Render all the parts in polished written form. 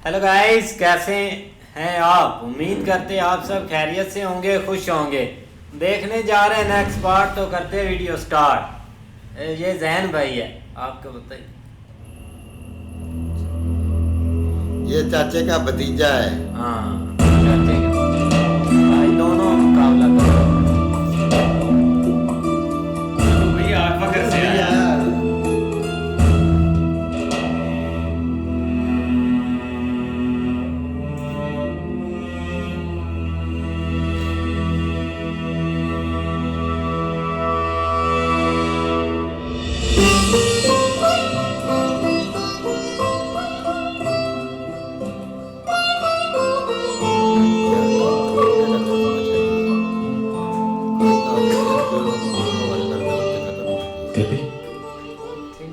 Hello guys, कैसे हैं आप? उम्मीद करते हैं आप सब खैरियत से होंगे, खुश होंगे। देखने जा रहे हैं नेक्स्ट पार्ट, तो करते हैं वीडियो स्टार्ट। ये जैन भाई है, आपको बताइए। ये चाचे का भतीजा है। हाँ, चाचे का भाई, दोनों मुकाबला कर रहे हैं। भैया आप वक्त से आया।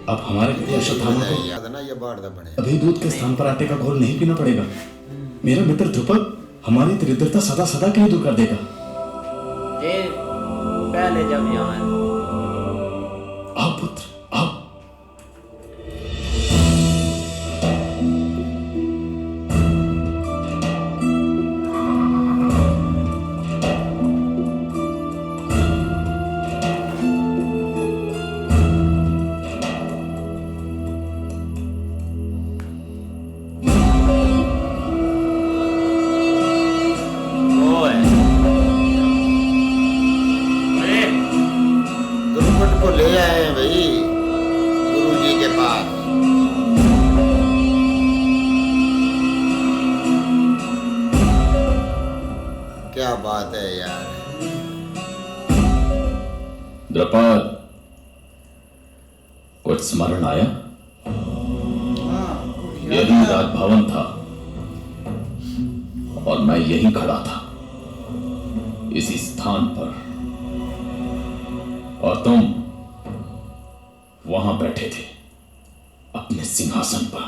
अब हमारे प्रति अश्वत्थामा को याद है ना, ये बाढ़ बने। अभी दूध के स्थान पर आटे का घोल नहीं पीना पड़ेगा। मेरा मित्र ध्रुपद हमारी दरिद्रता सदा सदा के लिए दूर कर देगा। ये पहले जब यहाँ आए। आओ पुत्र, आओ। दुर्गुट को ले आए हैं भाई गुरु जी के पास। क्या बात है यार। द्रुपद, कुछ स्मरण आया? यही राजभवन था और मैं यहीं खड़ा था, इसी स्थान पर, और तुम वहां बैठे थे अपने सिंहासन पर।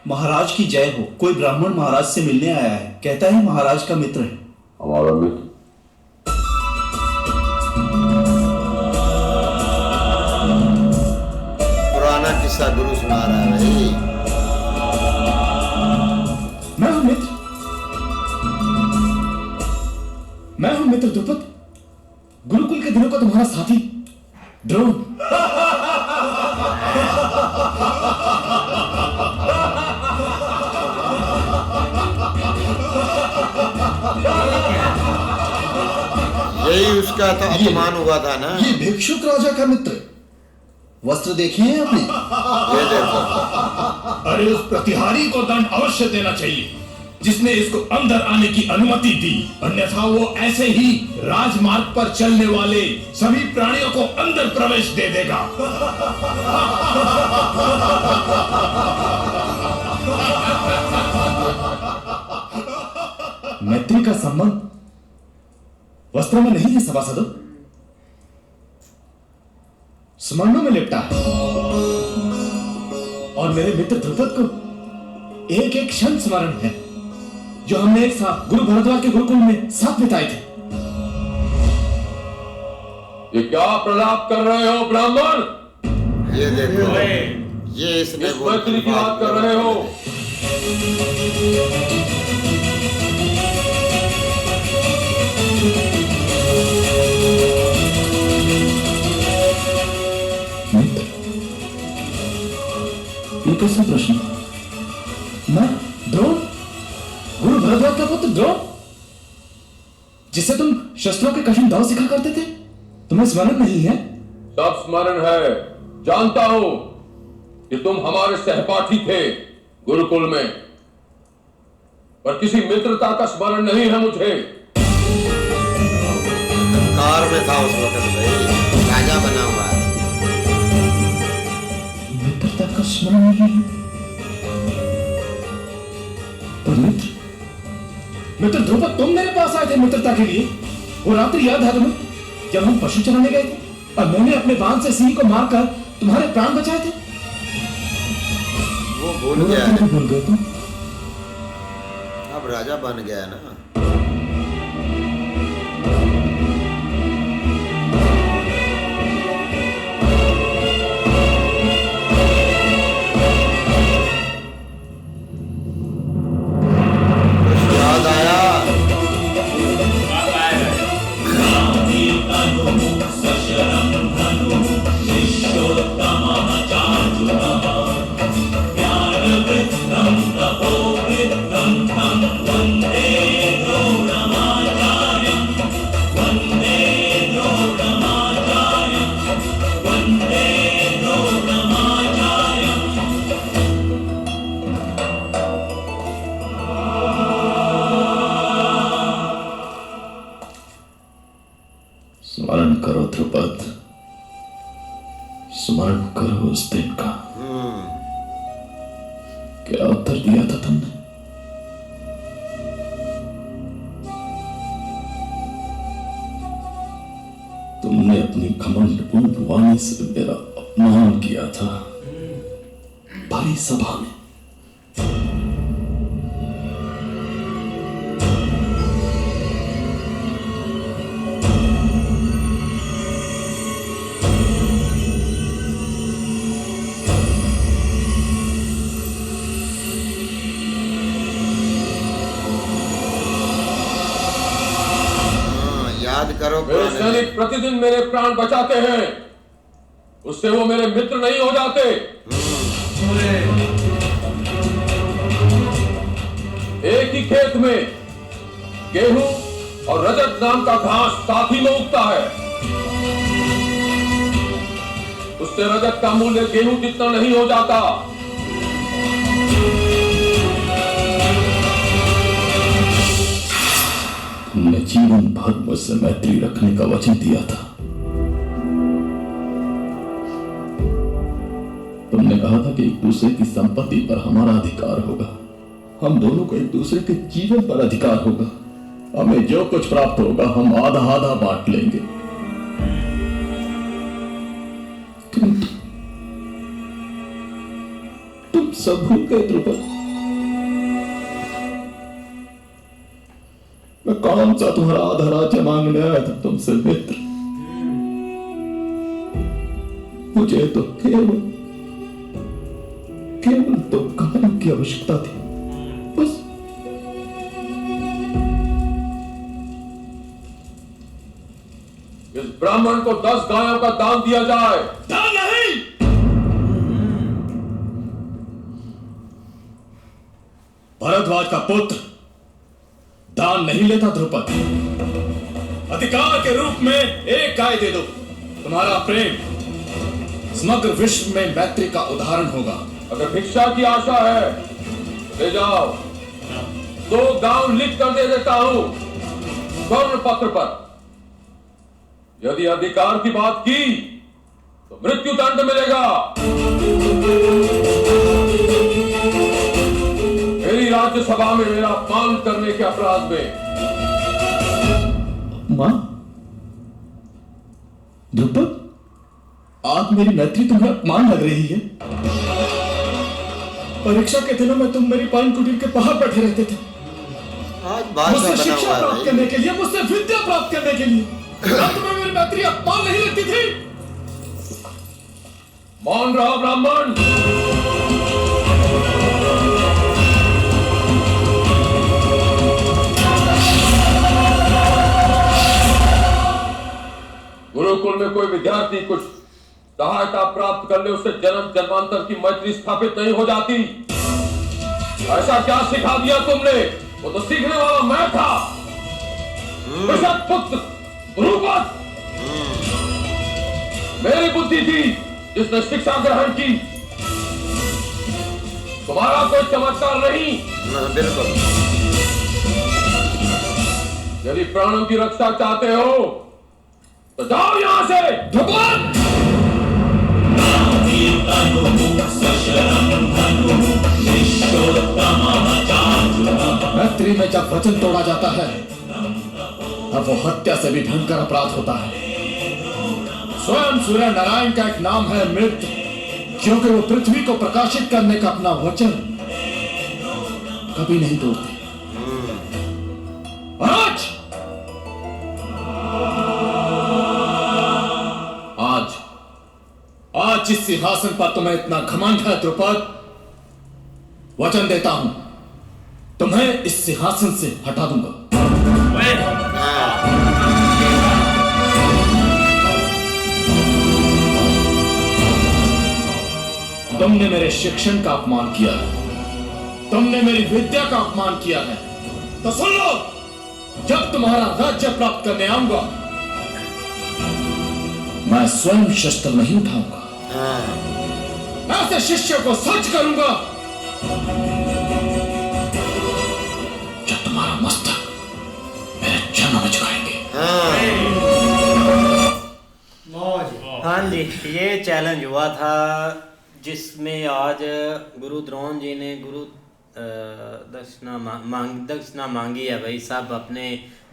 महाराज की जय हो। कोई ब्राह्मण महाराज से मिलने आया है, कहता है महाराज का मित्र है। हमारा मित्र? पुराना किस्सा गुरु सुना रहा है भाई। मैं हूं मित्र, मैं हूं मित्र ध्रुपद, गुरुकुल के दिनों का तुम्हारा साथी ड्रोन। यही उसका तो अपमान हुआ था ना। ये भिक्षुक राजा का मित्र। वस्त्र देखे हैं आपने? ये देखो, अरे उस प्रतिहारी को दंड अवश्य देना चाहिए जिसने इसको अंदर आने की अनुमति दी, अन्यथा वो ऐसे ही राजमार्ग पर चलने वाले सभी प्राणियों को अंदर प्रवेश दे देगा। मैत्री का संबंध वस्त्रों में नहीं है सभासदों, स्मरणों में लिपटा है। और मेरे मित्र ध्रुपद को एक एक क्षण स्मरण है जो हमने एक साथ गुरु भरद्वाज के गुरुकुल में साथ बिताए थे। ये क्या प्रलाप कर रहे हो ब्राह्मण? ये देखो, ये इसने इस मैत्री की बात कर रहे हो? मित्र, ये कैसा प्रश्न? मैं ड्रोन, गुरु भरद्वाज का पुत्र ड्रोन, जिससे तुम शस्त्रों के कठिन दाव सिखा करते थे, तुम्हें स्मरण नहीं है? सब स्मरण है, जानता हूं कि तुम हमारे सहपाठी थे गुरुकुल में, पर किसी मित्रता का स्मरण नहीं है मुझे। कार में था उस वक्त भाई, राजा बना हुआ है। मित्रता का स्मरण नहीं है? पर मित्र ध्रुपद, तुम मेरे पास आए थे मित्रता के लिए। वो रात्रि याद है तुम्हें जब हम पशु चराने गए थे और मैंने अपने बाण से सिंह को मारकर तुम्हारे प्राण बचाए थे? वो भूल गया है। भूल गए तुम? अब राजा बन गया ना। कुछ याद आया? आप आएगा। स्मरण करो ध्रुपद, स्मरण करो उस दिन का। क्या उत्तर दिया था तुमने? तुमने अपनी घमंडपूर्ण वाणी से मेरा अपमान किया था भरी सभा में। याद करो मेरे पुराने सैनिक प्रतिदिन मेरे प्राण बचाते हैं, उससे वो मेरे मित्र नहीं हो जाते। एक ही खेत में गेहूं और रजत नाम का घास साथ ही में उगता है। उससे रजत का मूल्य गेहूं जितना नहीं हो जाता। तुमने जीवन भर मुझसे मैत्री रखने का वचन दिया था। तुमने कहा था कि एक दूसरे की संपत्ति पर हमारा अधिकार होगा, हम दोनों को एक दूसरे के जीवन पर अधिकार होगा। हमें जो कुछ प्राप्त होगा हम आधा आधा बांट लेंगे। किंतु तुम सब भूल गए ध्रुपद। मैं कौन सा तुम्हारा आधा राज्य मांगने आया था तुमसे मित्र? मुझे तो केवल तो काम की आवश्यकता थी, बस। इस ब्राह्मण को 10 गायों का दान दिया जाए। दान नहीं। भरद्वाज का पुत्र दान नहीं लेता ध्रुपद। अधिकार के रूप में एक गाय दे दो। तुम्हारा प्रेम समग्र विश्व में मैत्री का उदाहरण होगा। अगर भिक्षा की आशा है ले जाओ, 2 गांव लिख कर दे देता हूं स्वर्ण पत्र पर। यदि अधिकार की बात की तो मृत्यु दंड मिलेगा। मेरी राज्यसभा में मेरा अपमान करने के अपराध में। मां ध्रुपद, आज मेरी मैत्री तुम्हें अपमान लग रही है। परीक्षा के दिनों में तुम मेरी पाइन कुटीर के बाहर बैठे रहते थे, आज बादशाह मुझसे बना शिक्षा हुआ प्राप्त है करने के लिए, मुझसे विद्या प्राप्त करने के लिए। क्या तुम्हें मेरी मैत्री अपमान नहीं लगती थी? मौन रहो ब्राह्मण। गुरुकुल में कोई विद्यार्थी कुछ सहायता प्राप्त कर ले, उससे जन्म जन्मांतर की मैत्री स्थापित नहीं हो जाती। ऐसा क्या सिखा दिया तुमने? वो तो सीखने वाला मैं था। पुत्र ध्रुपद मेरी बुद्धि थी जिसने शिक्षा ग्रहण की। तुम्हारा कोई चमत्कार नहीं। बिल्कुल। यदि प्राणों की रक्षा चाहते हो तो जाओ यहां से। ध्रुपद मैत्री में जब वचन तोड़ा जाता है तब वो हत्या से भी भयंकर अपराध होता है। स्वयं सूर्य नारायण का एक नाम है मृत, क्योंकि वो पृथ्वी को प्रकाशित करने का अपना वचन कभी नहीं तोड़ते। जिस सिंहासन पर तुम्हें इतना घमंड है द्रुपद, वचन देता हूं तुम्हें इस सिंहासन से हटा दूंगा। तुमने मेरे शिक्षण का अपमान किया है, तुमने मेरी विद्या का अपमान किया है, तो सुन लो, जब तुम्हारा राज्य प्राप्त करने आऊंगा मैं स्वयं शस्त्र नहीं उठाऊंगा, ऐसे शिष्य को सच करूंगा जो तुम्हारा मस्तक मेरे चरणों में झुकाएंगे। हाँ जी, ये चैलेंज हुआ था जिसमें आज गुरु द्रोण जी ने दक्षिणा मांगी है भाई, सब अपने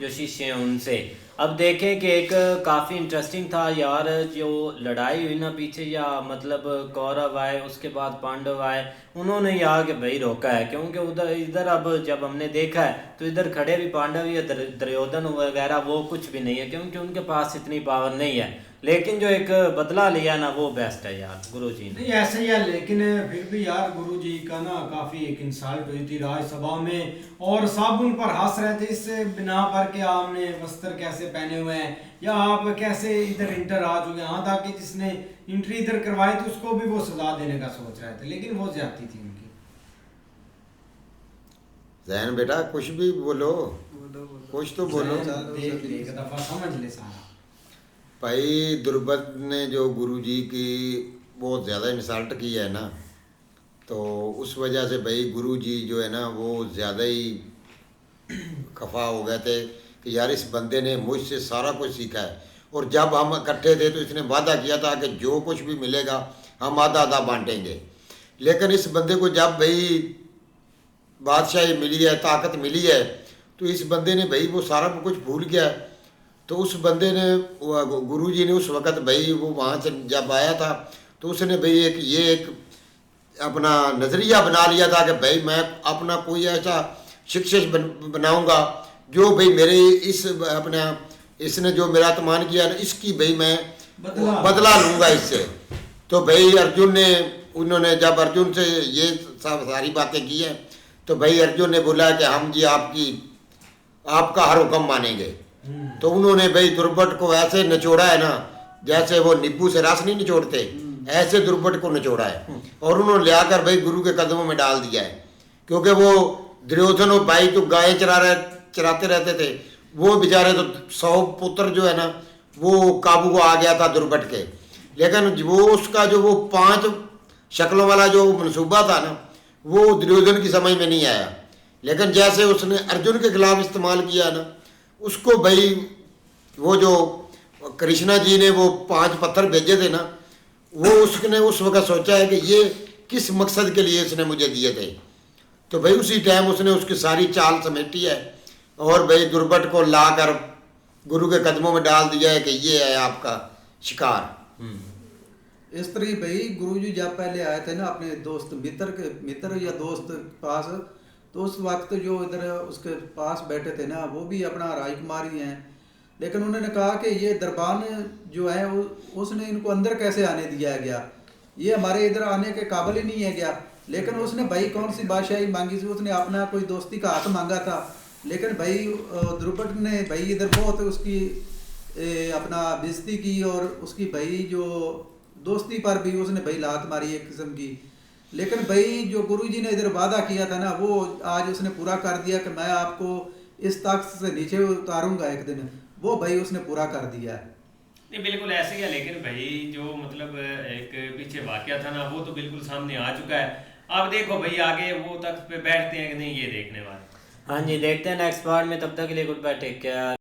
जो शिष्य हैं उनसे। अब देखें कि एक काफ़ी इंटरेस्टिंग था यार, जो लड़ाई हुई ना पीछे, या मतलब कौरव आए उसके बाद पांडव आए, उन्होंने ही आके भाई रोका है, क्योंकि उधर इधर अब जब हमने देखा है तो इधर खड़े भी पांडव या दुर्योधन वगैरह वो कुछ भी नहीं है, क्योंकि उनके पास इतनी पावर नहीं है। लेकिन जो एक बदला लिया ना वो बेस्ट है यार गुरु जी ने। नहीं ऐसे ही है, लेकिन फिर भी यार गुरु जी का ना काफी एक इंसल्ट हुई थी राज्यसभा में, और सब उन पर हंस रहे थे इस बिना पर कि आपने वस्त्र कैसे पहने हुए हैं, या आप कैसे इधर इंटर आ चुके हैं। यहाँ तक कि जिसने एंट्री इधर करवाई थी उसको भी वो सजा देने का सोच रहे थे, लेकिन वो ज्यादती थी उनकी। जैन बेटा कुछ भी बोलो, कुछ तो बोलो। देख ले एक दफा समझ ले सारा। भाई द्रुपद ने जो गुरुजी की बहुत ज़्यादा इंसल्ट की है ना, तो उस वजह से भाई गुरुजी जो है ना वो ज़्यादा ही खफा हो गए थे कि यार इस बंदे ने मुझसे सारा कुछ सीखा है, और जब हम इकट्ठे थे तो इसने वादा किया था कि जो कुछ भी मिलेगा हम आधा आधा बांटेंगे। लेकिन इस बंदे को जब भाई बादशाही मिली है, ताकत मिली है, तो इस बंदे ने भाई वो सारा कुछ भूल गया। तो उस बंदे ने, गुरुजी ने उस वक़्त भाई वो वहाँ से जब आया था तो उसने भाई एक अपना नज़रिया बना लिया था कि भाई मैं अपना कोई ऐसा शिक्षक बनाऊंगा जो भाई मेरे इस अपना इसने जो मेरा अपमान किया ना इसकी भाई मैं बदला लूँगा इससे। तो भाई अर्जुन ने, उन्होंने जब अर्जुन से ये सारी बातें की हैं तो भाई अर्जुन ने बोला कि हम जी आपका हर हुक्म मानेंगे। तो उन्होंने भाई द्रुपद को ऐसे निचोड़ा है ना, जैसे वो नींबू से रस नहीं निचोड़ते, ऐसे द्रुपद को निचोड़ा है, और उन्होंने ले आकर भाई गुरु के कदमों में डाल दिया है। क्योंकि वो दुर्योधन और भाई तो गाय चराते रहते थे, वो बेचारे तो 100 पुत्र जो है ना वो काबू को आ गया था द्रुपद के। लेकिन वो उसका जो वो 5 शक्लों वाला जो मनसूबा था ना वो दुर्योधन की समझ में नहीं आया। लेकिन जैसे उसने अर्जुन के खिलाफ इस्तेमाल किया ना, उसको भाई वो जो कृष्णा जी ने वो 5 पत्थर भेजे थे ना, वो उसने उस वक्त सोचा है कि ये किस मकसद के लिए इसने मुझे दिए थे। तो भाई उसी टाइम उसने उसकी सारी चाल समेटी है और भाई द्रुपद को लाकर गुरु के कदमों में डाल दिया है कि ये है आपका शिकार। इस तरह भाई गुरुजी जब पहले आए थे ना अपने दोस्त मित्र या दोस्त पास, तो उस वक्त जो इधर उसके पास बैठे थे ना वो भी अपना राजकुमारी हैं, लेकिन उन्होंने कहा कि ये दरबान जो है उसने इनको अंदर कैसे आने दिया गया, ये हमारे इधर आने के काबिल ही नहीं है गया। लेकिन उसने भाई कौन सी बादशाही मांगी थी, उसने अपना कोई दोस्ती का हाथ मांगा था। लेकिन भाई द्रुपद ने भाई इधर बहुत उसकी अपना बेइज्जती की, और उसकी भाई जो दोस्ती पर भी उसने भाई लात मारी एक किस्म की। लेकिन भाई जो गुरुजी ने इधर वादा किया था ना वो आज उसने पूरा कर दिया कि मैं आपको इस तख्त से नीचे उतारूंगा एक दिन, वो भाई उसने पूरा कर दिया है। नहीं बिल्कुल ऐसे ही है, लेकिन भाई जो मतलब एक पीछे वाकया था ना वो तो बिल्कुल सामने आ चुका है। अब देखो भाई आगे वो तख्त पे बैठते हैं कि नहीं ये देखने वाले। हाँ जी, देखते हैं नेक्स्ट पार्ट में। तब तक के लिए गुड बाय, टेक केयर।